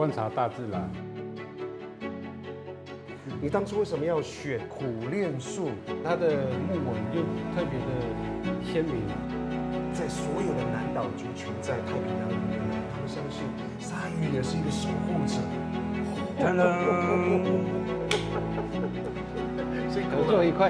观察大自然。你当初为什么要选苦楝树？它的木纹就特别的鲜明。在所有的南岛族群在太平洋里面，他们相信鲨鱼也是一个守护者。噔噔，辛苦合作愉快。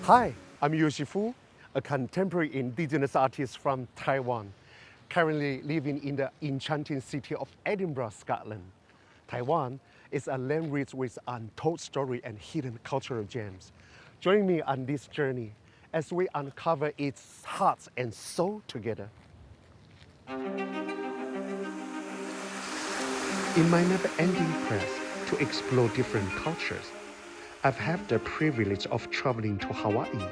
Hi, I'm Yoshi Fu, a contemporary indigenous artist from Taiwan, currently living in the enchanting city of Edinburgh, Scotland. Taiwan is a land rich with untold story and hidden cultural gems. Join me on this journey as we uncover its heart and soul together. In my never-ending quest to explore different cultures, I've had the privilege of traveling to Hawaii,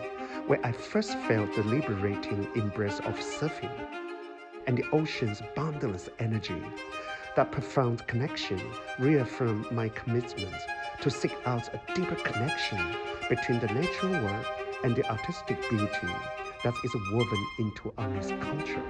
where I first felt the liberating embrace of surfing and the ocean's boundless energy. That profound connection reaffirmed my commitment to seek out a deeper connection between the natural world and the artistic beauty that is woven into our culture.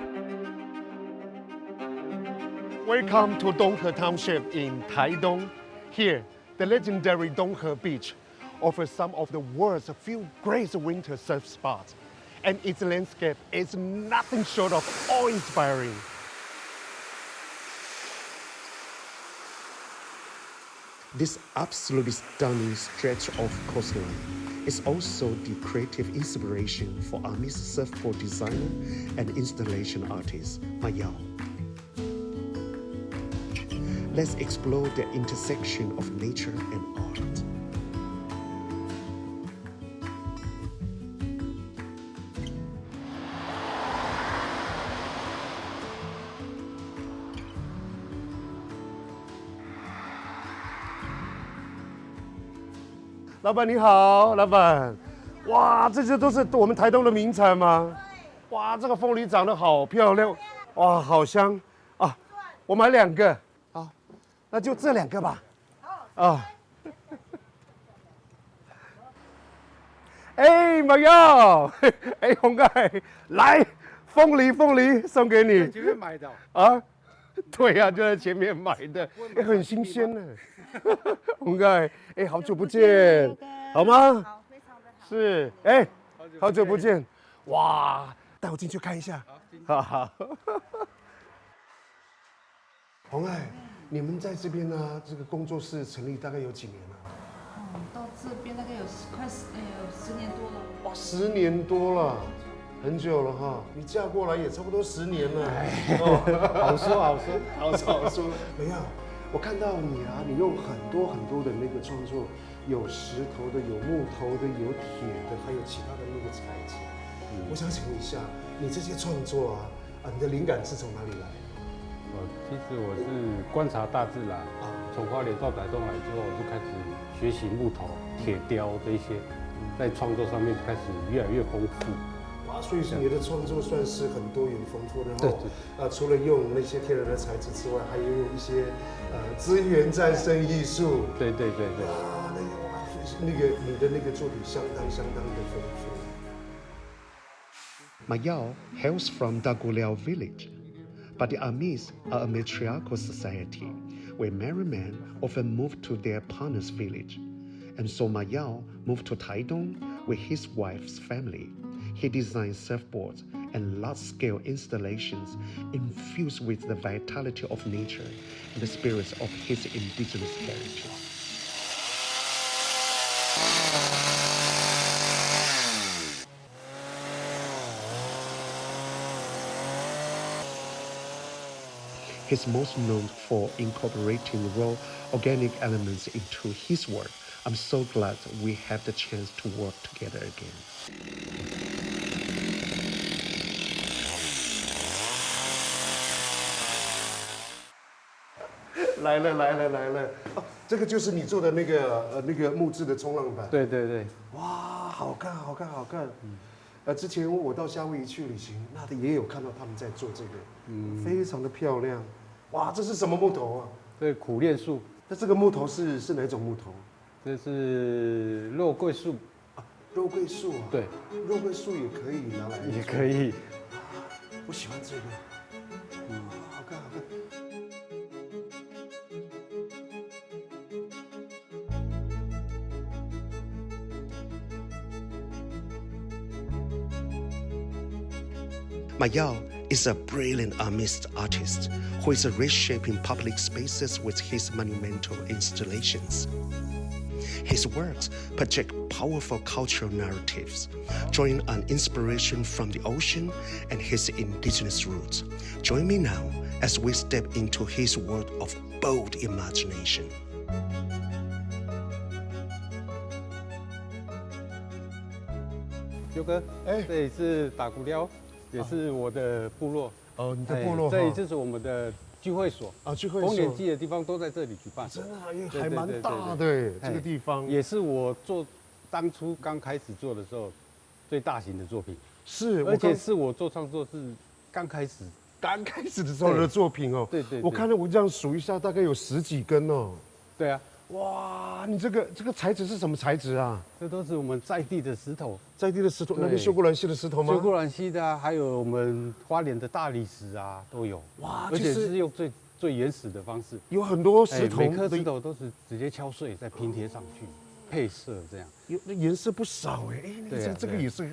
Welcome to Donghe Township in Taidong. Here, the legendary Donghe Beach offers some of the world's few great winter surf spots, and its landscape is nothing short of awe-inspiring. This absolutely stunning stretch of coastline is also the creative inspiration for Amis surfboard designer and installation artist Mayao. Let's explore the intersection of nature and art. 老板你好，老板，哇，这些都是我们台东的名产吗？哇，这个凤梨长得好漂亮，哇，好香啊！我买2个，好，那就这2个吧。啊。哎，马耀，哎，红盖，来，凤梨送给你。前面买的啊？对呀、啊，就在前面买的，哎，很新鲜呢。红盖，哎，好久不见，好吗？好，非常的好。是，哎，好久不见，哇，带我进去看一下。好，好。红爱，你们在这边呢，这个工作室成立大概有几年了？到这边大概有10年多了。哇，10年多了。很久了哈，你嫁过来也差不多10年了。好说。好说。没有，我看到你啊，你用很多的那个创作，有石头的，有木头的，有铁的，还有其他的那个材质。我想请问一下，你这些创作啊，你的灵感是从哪里来？其实我是观察大自然啊，从花莲到台东来之后，我就开始学习木头、铁雕这一些，在创作上面开始越来越丰富。所以你的创作算是很多元丰富的，然后除了用那些天然的材质之外，还有用一些资源再生艺术。对。啊，那个你的那个作品相当的丰富。Mayao hails from Daguliao village, but the Amis are a matriarchal society where married men often move to their partner's village, and so Mayao moved to Taidong with his wife's family. He designed surfboards and large-scale installations infused with the vitality of nature and the spirits of his indigenous heritage. He's most known for incorporating raw organic elements into his work. I'm so glad we have the chance to work together again. 来了！哦，这个就是你做的那个木质的冲浪板。对对对。哇，好看！之前我到夏威夷去旅行，那里也有看到他们在做这个，非常的漂亮。哇，这是什么木头啊？对，苦楝树。那这个木头是哪种木头？这是肉桂树。肉桂树啊。对，肉桂树也可以拿来。也可以。我喜欢这个。好看。Mayao is a brilliant Armist artist who is reshaping public spaces with his monumental installations. His works project powerful cultural narratives, drawing on inspiration from the ocean and his indigenous roots. Join me now as we step into his world of bold imagination. 优哥，这里是打鼓寮。也是我的部落哦，你的部落，这里就是我们的聚会所啊，聚会所，丰年祭的地方都在这里举办。真的还蛮大的，这个地方也是我当初刚开始做的时候最大型的作品，是，而且是我做创作是刚开始的时候的作品哦。对，我看到我这样数一下，大概有10几根哦。对啊。哇，你这个材质是什么材质啊？这都是我们在地的石头，那边秀姑峦溪的石头吗？秀姑峦溪的啊，还有我们花莲的大理石啊，都有。哇，而且是用最原始的方式，有很多石头，每颗石头都是直接敲碎再拼贴上去，配色这样。颜色不少哎，这个也是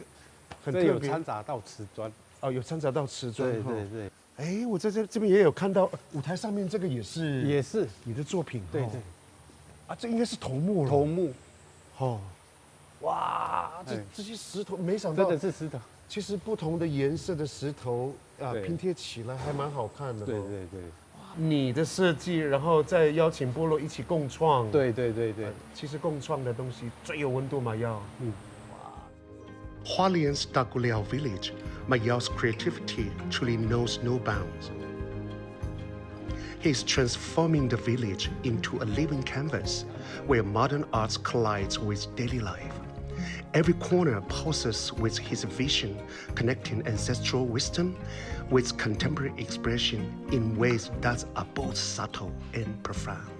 很特别。有掺杂到瓷砖哦，有掺杂到瓷砖。对。哎，我在这边也有看到舞台上面这个也是你的作品。对。啊，这应该是头目了。头目，哇，这些石头，没想到真的是石头。其实不同的颜色的石头啊，拼贴起来还蛮好看的。对。你的设计，然后再邀请部落一起共创。对。其实共创的东西最有温度嘛，要。Hualien's Daguliao village, Mayao's creativity truly knows no bounds. He is transforming the village into a living canvas where modern art collides with daily life. Every corner pulses with his vision, connecting ancestral wisdom with contemporary expression in ways that are both subtle and profound.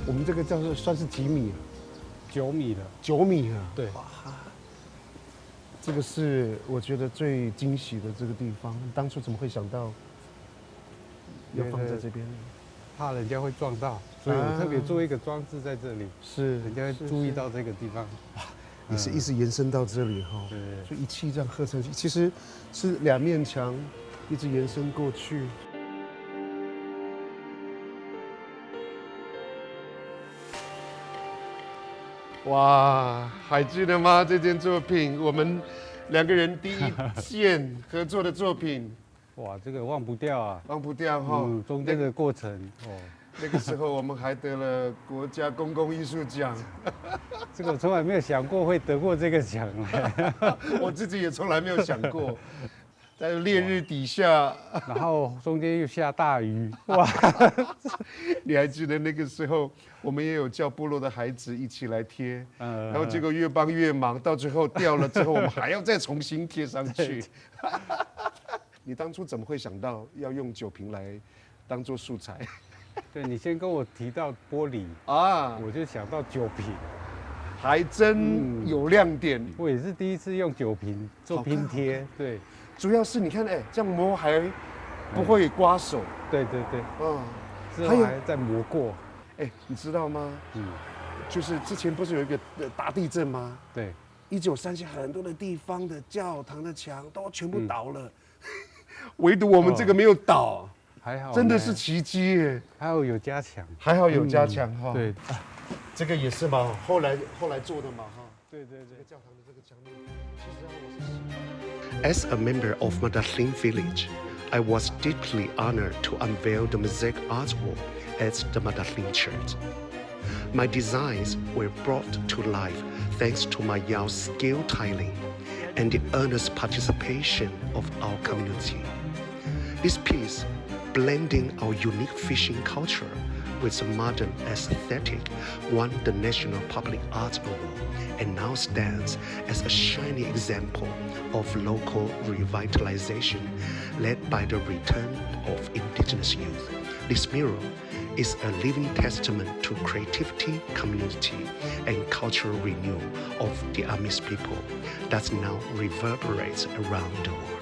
我们这个算是几米？9米了。9米啊！对。这个是我觉得最惊喜的这个地方。当初怎么会想到要放在这边？怕人家会撞到，所以我特别做一个装置在这里，是人家会注意到这个地方。也是一直延伸到这里哈。对。就一气这样合成，其实是2面墙一直延伸过去。哇，还记得吗？这件作品，我们2个人第一件合作的作品。哇，这个忘不掉啊！忘不掉哈。中间的过程哦。那个时候我们还得了国家公共艺术奖。这个我从来没有想过会得过这个奖。我自己也从来没有想过。在烈日底下，然后中间又下大雨，哇！你还记得那个时候，我们也有叫部落的孩子一起来贴，然后结果越帮越忙，到最后掉了之后，我们还要再重新贴上去。你当初怎么会想到要用酒瓶来当做素材？对，你先跟我提到玻璃啊，我就想到酒瓶，还真有亮点。我也是第一次用酒瓶做拼贴，对。主要是你看，这样磨还不会刮手。对。之后还在磨过。你知道吗？就是之前不是有一个大地震吗？对。1937很多的地方的教堂的墙都全部倒了，唯独我们这个没有倒，还好，真的是奇迹耶！还好有加强，还好有加强哈。对，这个也是嘛，后来做的嘛哈。对。教堂的这个墙面，其实我是喜欢。As a member of Madaling Village, I was deeply honored to unveil the mosaic art wall at the Madaling Church. My designs were brought to life thanks to my Yao scale tiling and the earnest participation of our community. This piece, blending our unique fishing culture with a modern aesthetic, won the National Public Art Award and now stands as a shining example of local revitalization led by the return of indigenous youth. This mural is a living testament to creativity, community, and cultural renewal of the Amis people that now reverberates around the world.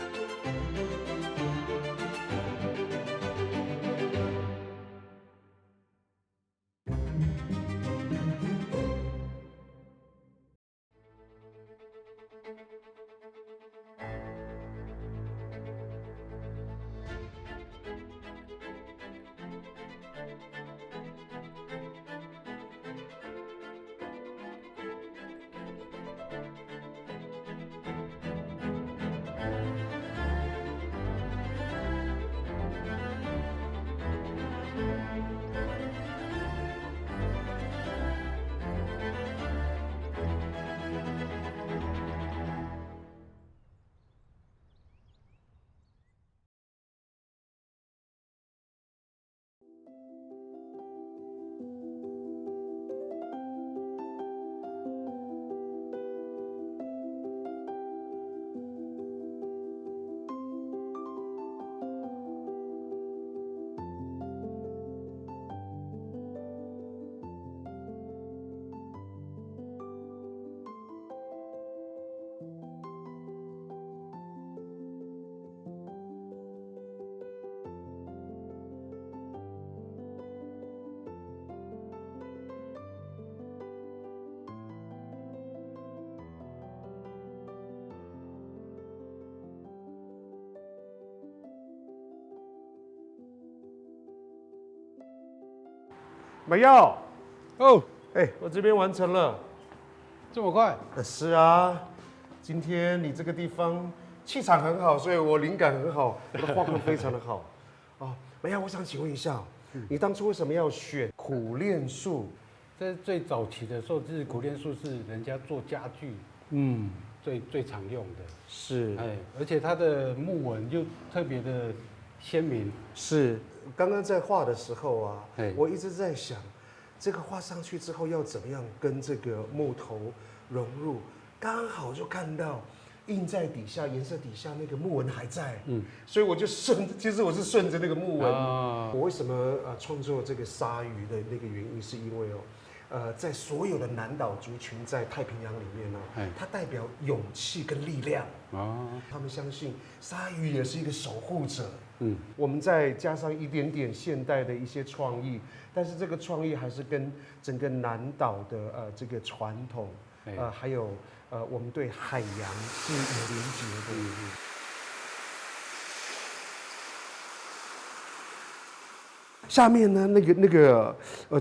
没要哦，哎，我这边完成了。这么快？是啊，今天你这个地方气场很好，所以我灵感很好，我的画工非常的好。哦，没要，我想请问一下，你当初为什么要选苦楝树？在最早期的时候，就是苦楝树是人家做家具，最常用的。是，哎，而且它的木纹就特别的鲜明。是，刚刚在画的时候啊哎，我一直在想，这个画上去之后要怎么样跟这个木头融入，刚好就看到印在底下颜色底下那个木纹还在，所以我就其实我是顺着那个木纹。我为什么创作这个鲨鱼的那个原因，是因为在所有的南岛族群在太平洋里面呢，它代表勇气跟力量。他们相信鲨鱼也是一个守护者。我们再加上一点点现代的一些创意，但是这个创意还是跟整个南岛的这个传统，还有我们对海洋是有连结的。下面呢，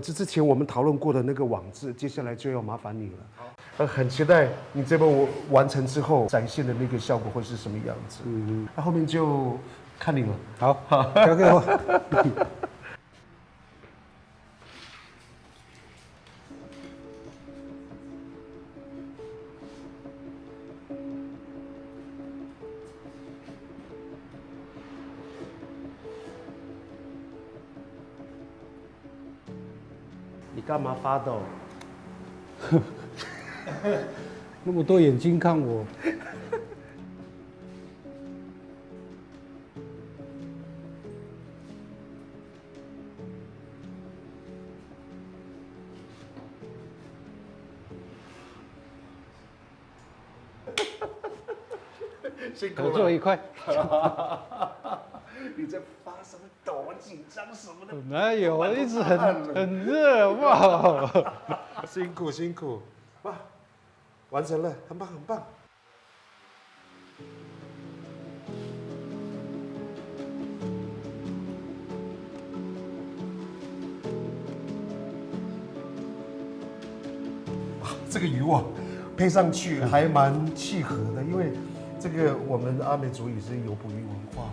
这之前我们讨论过的那个网志，接下来就要麻烦你了。很期待你这本完成之后展现的那个效果会是什么样子。那后面就看你了。好，交给我。你干嘛发抖？那么多眼睛看我。辛苦合作愉快。你在发什么抖？紧张什么的？哪有？我一直很热，好不好？辛苦辛苦，哇，完成了，很棒很棒。哇，这个渔网配上去还蛮契合的，因为这个我们阿美族也是有捕鱼文化嘛，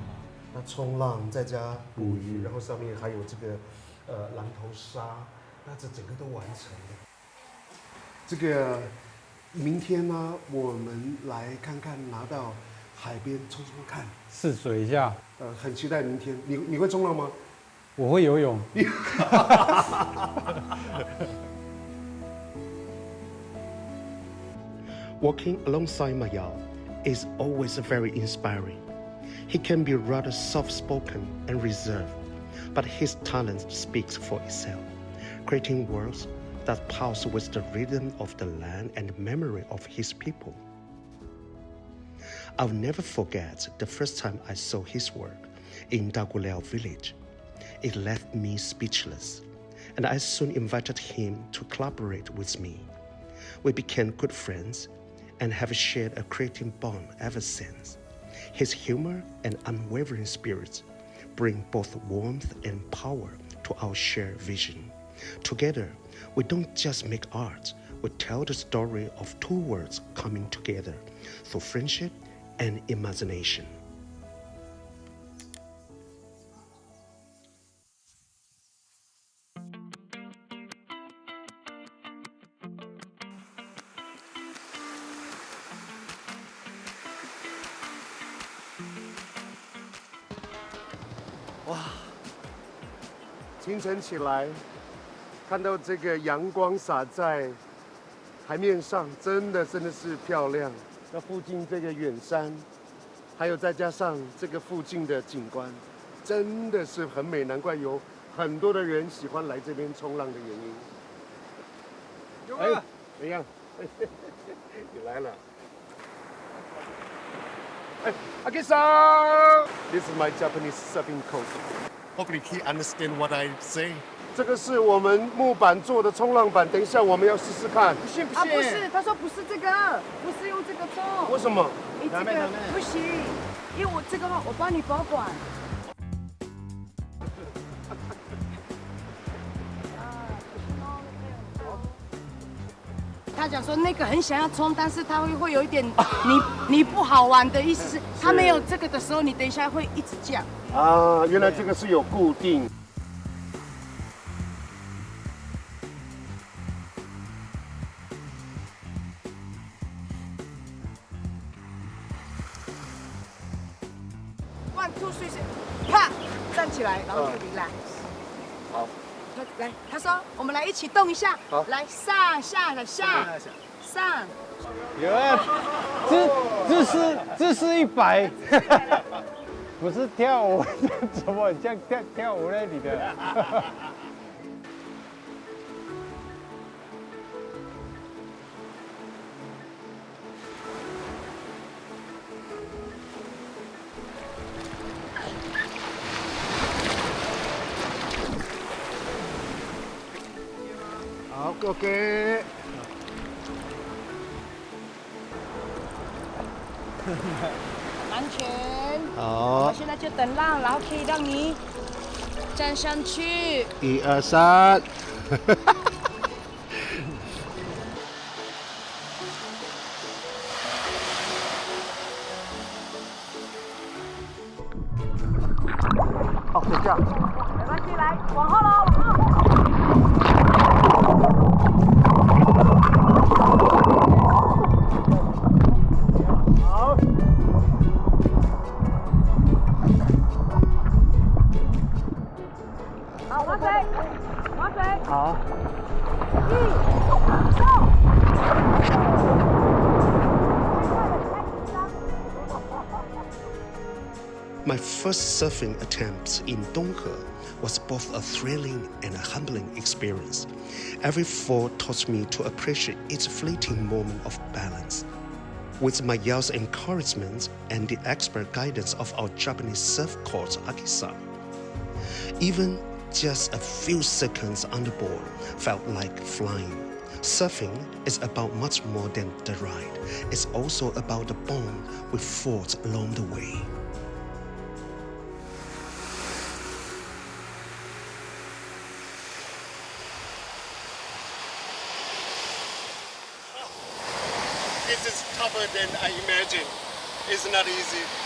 那冲浪再加捕鱼，然后上面还有这个狼头沙，那这整个都完成了。这个明天呢，我们来看看拿到海边冲冲看，试水一下。很期待明天。你会冲浪吗？我会游泳。Walking alongside Mayao is always very inspiring. He can be rather soft-spoken and reserved, but his talent speaks for itself, creating worlds that pulse with the rhythm of the land and memory of his people. I'll never forget the first time I saw his work in Daguleo village. It left me speechless, and I soon invited him to collaborate with me. We became good friends and have shared a creative bond ever since. His humor and unwavering spirit bring both warmth and power to our shared vision. Together, we don't just make art, we tell the story of two worlds coming together through friendship and imagination. Wow. 清晨起来，看到这个阳光洒在海面上，真的是漂亮。那附近这个远山，还有再加上这个附近的景观，真的是很美，难怪有很多的人喜欢来这边冲浪的原因。哎，怎样？你来了。哎，阿基桑 ，This is my Japanese surfing coach. Hopefully he understand what I say. 这个是我们木板做的冲浪板，等一下我们要试试看。不信不信？不是，他说不是这个，不是用这个冲。为什么？你这个不行，因为我这个话我帮你保管。他讲说那个很想要冲，但是他会有一点你不好玩的意思是，他没有这个的时候，你等一下会一直降。啊，原来这个是有固定。1、2、3，啪，站起来，然后就 relax。好。来，他说我们来一起动一下。好。来上下的下上。有啊，姿势100，不是跳舞，怎么像跳舞呢？你的。好 ，OK。安全。好。我现在就等浪，然后可以让你站上去。1、2、3。哦，就这样。没关系，来，往后喽，往后。好，划水，划水。好。上。My first surfing attempt in Donghe was both a thrilling and a humbling experience. Every fall taught me to appreciate each fleeting moment of balance. With Mayao's encouragement and the expert guidance of our Japanese surf coach Aki-san, even just a few seconds on the board felt like flying. Surfing is about much more than the ride. It's also about the bond we forged along the way. This is tougher than I imagined. It's not easy.